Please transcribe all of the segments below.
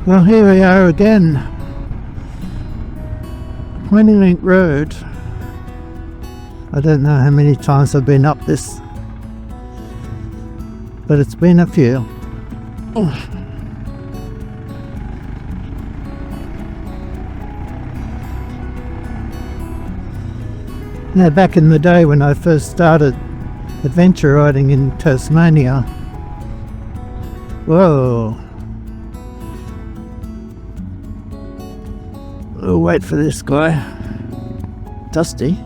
Well, here we are again. 20 Link Road. I don't know how many times I've been up this, but it's been a few. Now, back in the day when I first started adventure riding in Tasmania, whoa, we'll wait for this guy, Dusty.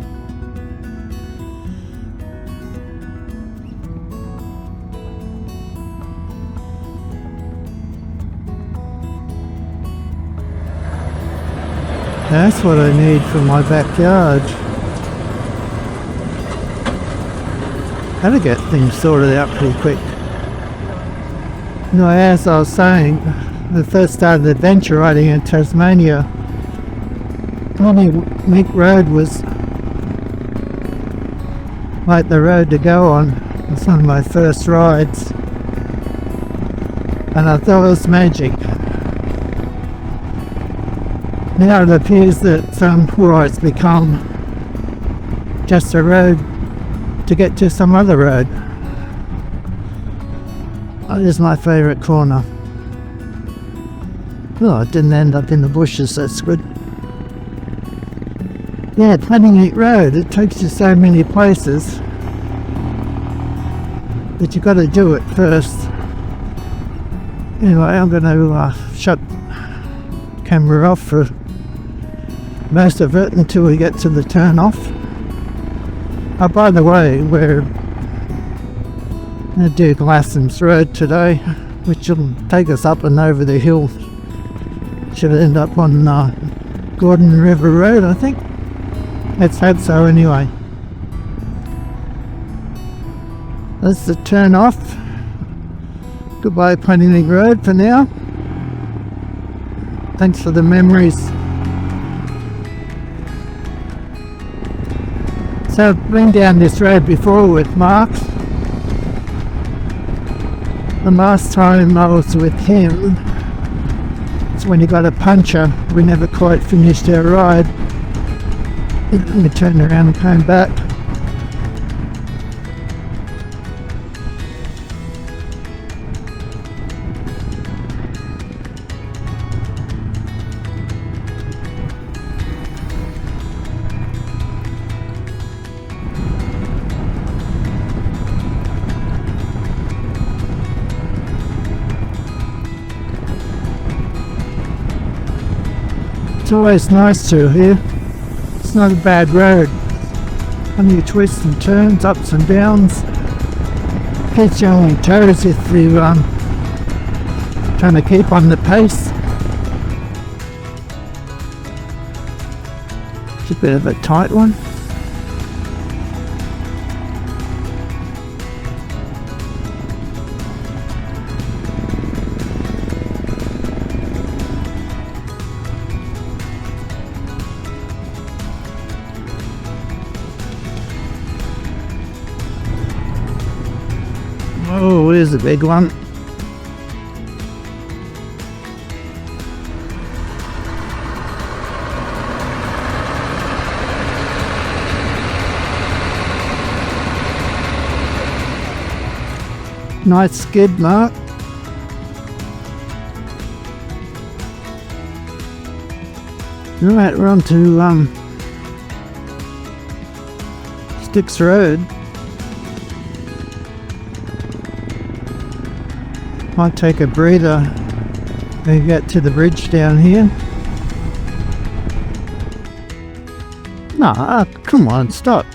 That's what I need for my backyard. How to get things sorted out pretty quick. You know, as I was saying, when I first started adventure riding in Tasmania, 20 Link Road was like the road to go on. It was one of my first rides, and I thought it was magic. Now it appears that it's become just a road to get to some other road. Oh, this is my favourite corner. Oh, I didn't end up in the bushes, that's good. Yeah, 20 Link Road, it takes you so many places, but you've got to do it first. Anyway, I'm going to shut camera off for most of it until we get to the turn off. Oh, by the way, we're going to do Glasson's Road today, which will take us up and over the hill. Should end up on Gordon River Road, I think. Let's hope so anyway. That's the turn off. Goodbye 20 Link Road for now. Thanks for the memories. So I've been down this road before with Mark. The last time I was with him, it's when he got a puncture. We never quite finished our ride. We turned around and came back. It's always nice to here. It's not a bad road. Plenty of twists and turns, ups and downs. Keeps you on your toes if you're trying to keep on the pace. It's a bit of a tight one. Oh, here's a big one. Nice skid mark. Right, we're on to Sticks Road. Might take a breather and get to the bridge down here. Nah, come on, stop.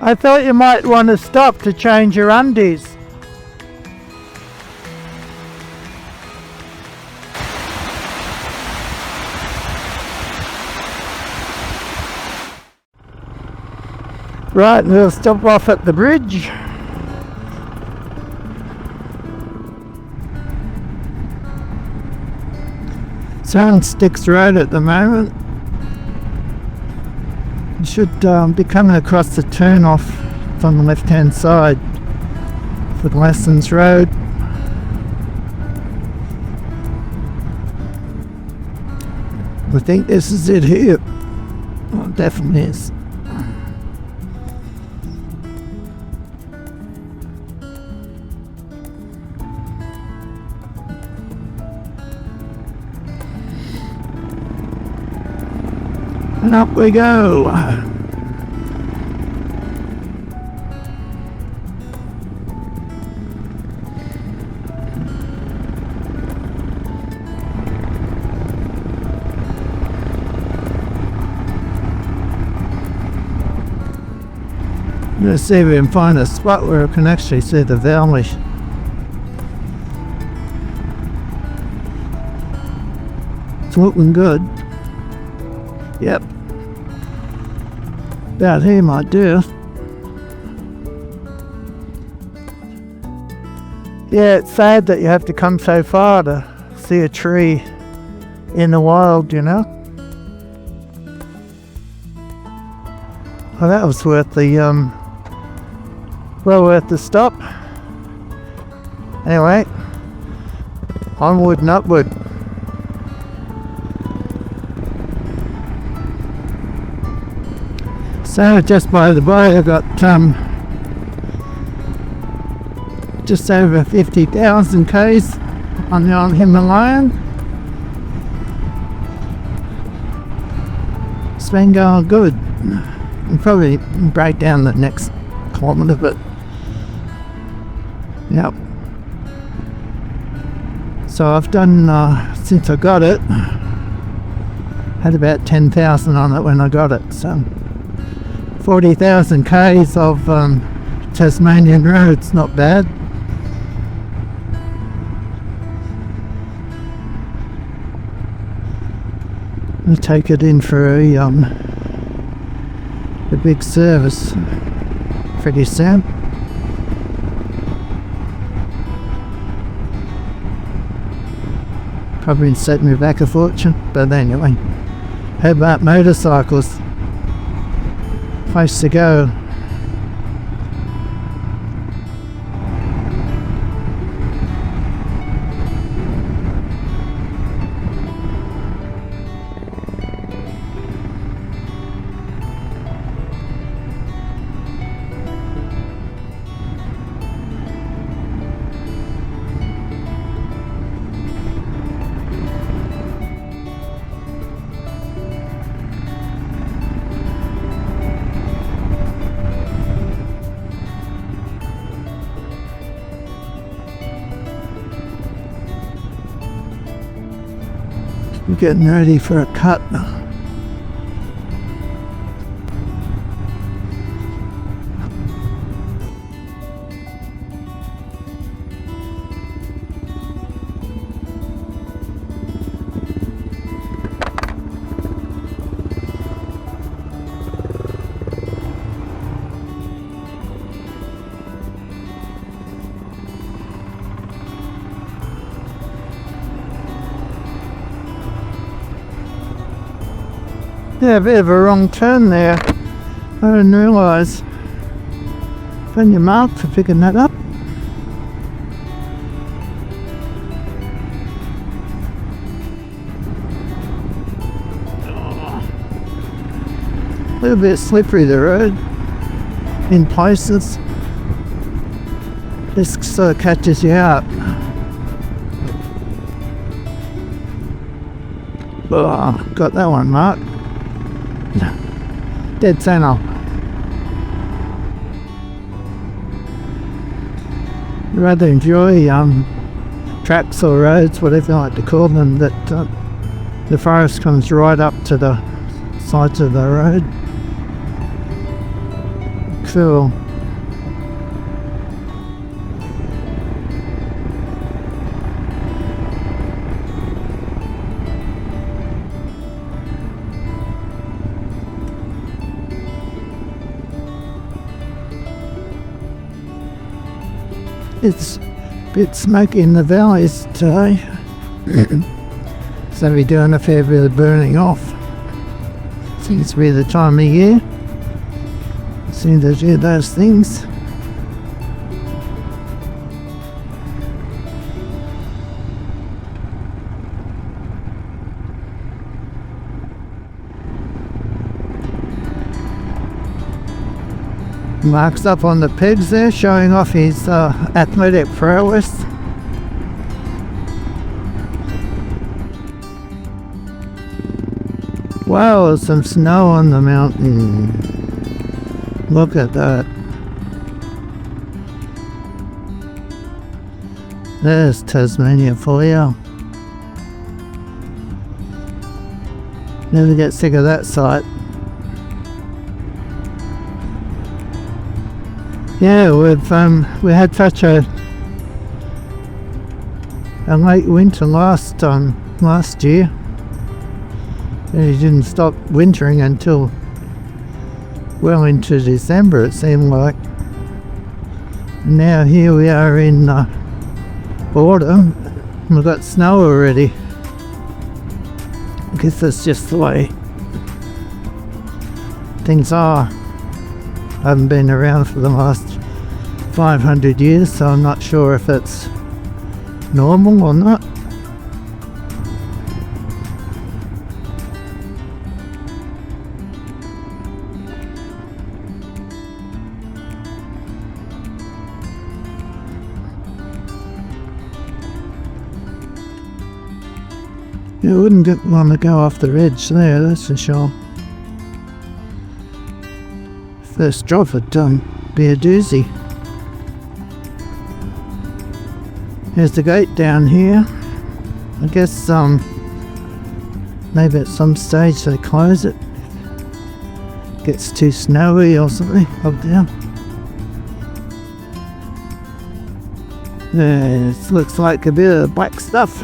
I thought you might want to stop to change your undies. Right, we'll stop off at the bridge. It's on Sticks Road at the moment. You should be coming across the turn off on the left hand side for Glassons Road. I think this is it here. Oh, it definitely is. And up we go. Let's see if we can find a spot where we can actually see the valley. It's looking good. Yep. About here might do. Yeah, it's sad that you have to come so far to see a tree in the wild, you know. Well, that was worth the well worth the stop. Anyway, onward and upward. So just by the way, I got just over 50,000 k's on the old Himalayan. It's been going good. I'll probably break down the next kilometre, but yep. So I've done since I got it, had about 10,000 on it when I got it. So 40,000 k's of Tasmanian roads, not bad. I'll take it in for a big service pretty soon. Probably set me back a fortune, but anyway. How about motorcycles? Place to go. I'm getting ready for a cut. Yeah, a bit of a wrong turn there. I didn't realise. On your mark for picking that up. A little bit slippery the road in places. This sort of catches you out. Oh, got that one marked. Dead center. I'd rather enjoy tracks or roads, whatever you like to call them, that the forest comes right up to the sides of the road. Cool. It's a bit smoky in the valleys today. So we're doing a fair bit of burning off. Seems to be the time of year. Seem to do those things. Mark's up on the pegs there, showing off his athletic prowess. Wow, there's some snow on the mountain. Look at that. There's Tasmania for you. Never get sick of that sight. Yeah, we had such a late winter last year. It didn't stop wintering until well into December, it seemed like. Now here we are in autumn. We've got snow already. I guess that's just the way things are. I haven't been around for the last 500 years, so I'm not sure if it's normal or not. You wouldn't want to go off the edge there, that's for sure. First drop would be a doozy. Here's the gate down here. I guess maybe at some stage they close it. Gets too snowy or something up down. This looks like a bit of black stuff.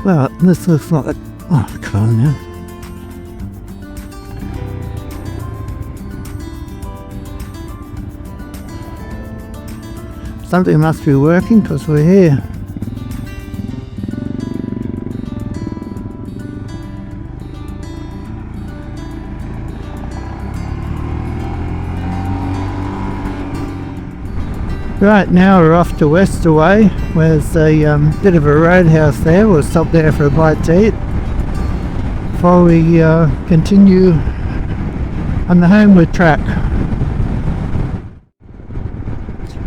Well, this looks like oh, come on now. Something must be working because we're here. Right, now we're off to Westaway, where there's a bit of a roadhouse there. We'll stop there for a bite to eat before we continue on the homeward track.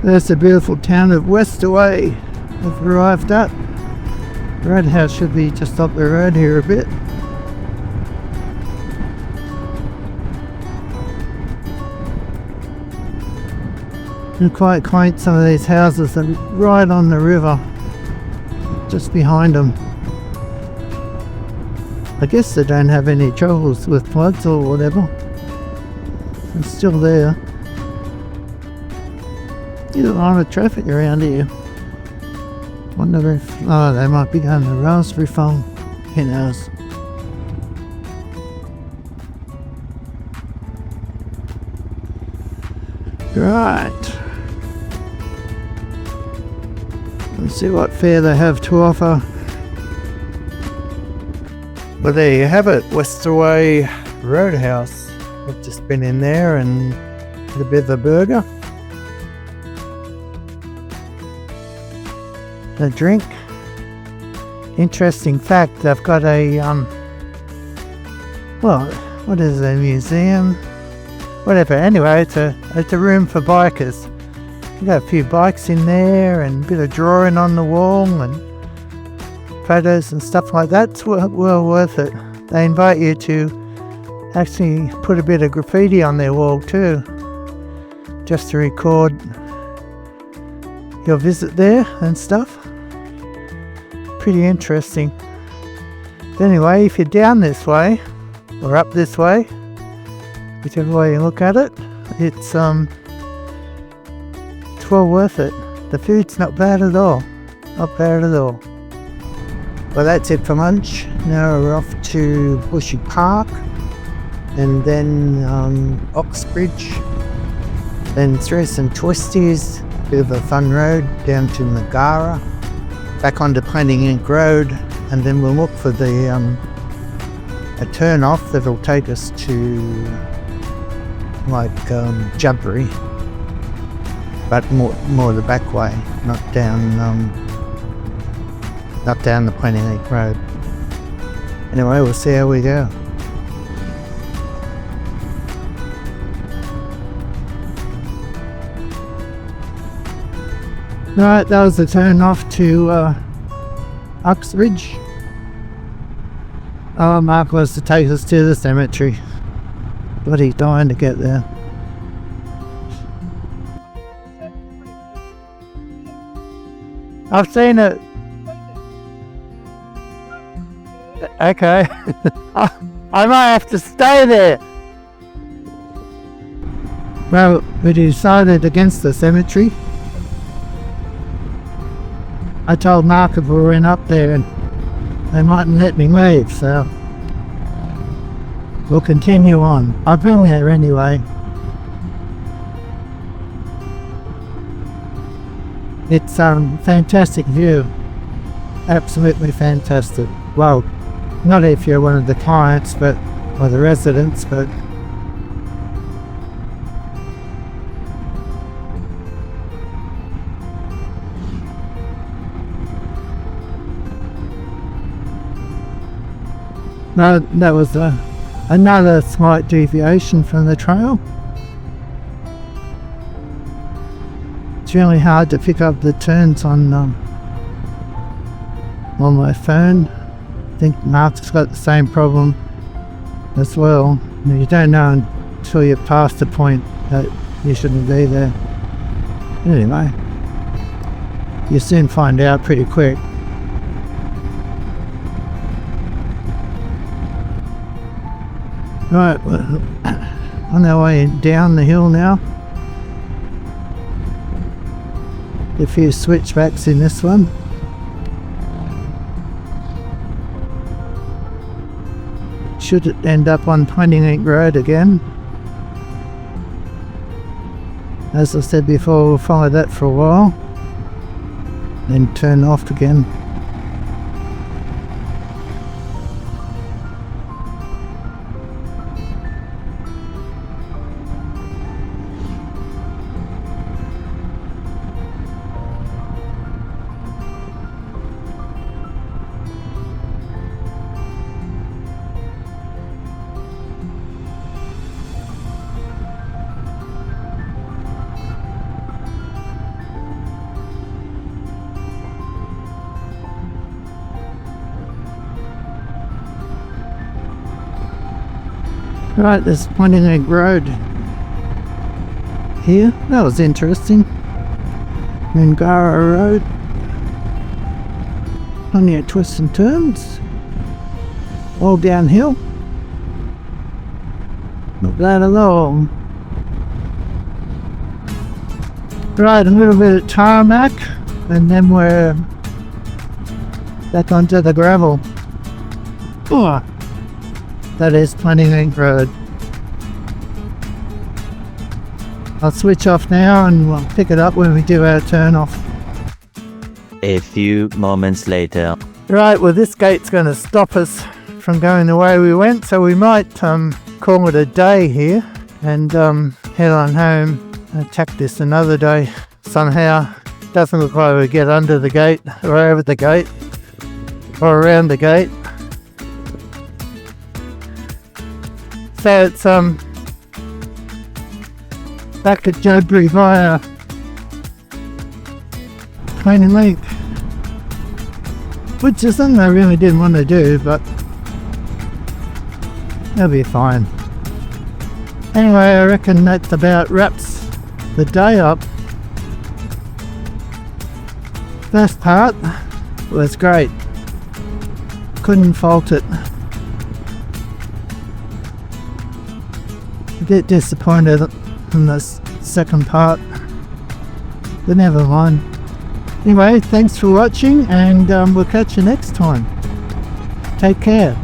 There's the beautiful town of Westaway we've arrived at. The roadhouse should be just up the road here a bit. And quite quaint, some of these houses are right on the river, just behind them. I guess they don't have any troubles with floods or whatever. It's still there. There's a lot of traffic around here. Wonder if, oh, they might be going to Raspberry Farm. Who knows? Right. Let's see what fare they have to offer. Well, there you have it, Westaway Roadhouse. I've just been in there and had a bit of a burger. A drink. Interesting fact, they've got a well, what is it, a museum? Whatever. Anyway, it's a room for bikers. You got a few bikes in there and a bit of drawing on the wall and photos and stuff like that. It's well worth it. They invite you to actually put a bit of graffiti on their wall too, just to record your visit there and stuff. Pretty interesting. But anyway, if you're down this way or up this way, whichever way you look at it, it's well worth it. The food's not bad at all. Not bad at all. Well, that's it for lunch. Now we're off to Bushy Park and then Oxbridge, then through some twisties, bit of a fun road down to Megara, back onto Planting Ink Road, and then we'll look for the a turn off that'll take us to like Judbury, but more the back way, not down the Planting Ink Road. Anyway, we'll see how we go. Right, that was the turn off to Uxbridge. Oh, Mark was to take us to the cemetery. Bloody dying to get there. I've seen it. Okay. I might have to stay there. Well, we decided against the cemetery. I told Mark if we went up there and they mightn't let me leave, so we'll continue on. I've been there anyway. It's fantastic view. Absolutely fantastic. Well, not if you're one of the clients, or the residents, but no, that was another slight deviation from the trail. It's really hard to pick up the turns on my phone. I think Mark's got the same problem as well. You don't know until you're past the point that you shouldn't be there. Anyway, you soon find out pretty quick. Right, well, on our way down the hill now. A few switchbacks in this one. Should it end up on Planting Ink Road again. As I said before, we'll follow that for a while, then turn off again. Right, there's Planting Ink Road here. That was interesting. Mungara Road. Plenty of twists and turns. All downhill. Not bad at all. Right, a little bit of tarmac, and then we're back onto the gravel. Oh. That is Planting Ink Road. I'll switch off now and we'll pick it up when we do our turn off. A few moments later. Right, well this gate's going to stop us from going the way we went, so we might call it a day here and head on home and tack this another day. Somehow, doesn't look like we get under the gate or over the gate or around the gate. So it's back to Judbury via Planting Ink, which is something I really didn't want to do, but that'll be fine. Anyway, I reckon that about wraps the day up. First part was great, couldn't fault it. A bit disappointed in the second part, but never mind. Anyway, thanks for watching, and we'll catch you next time. Take care.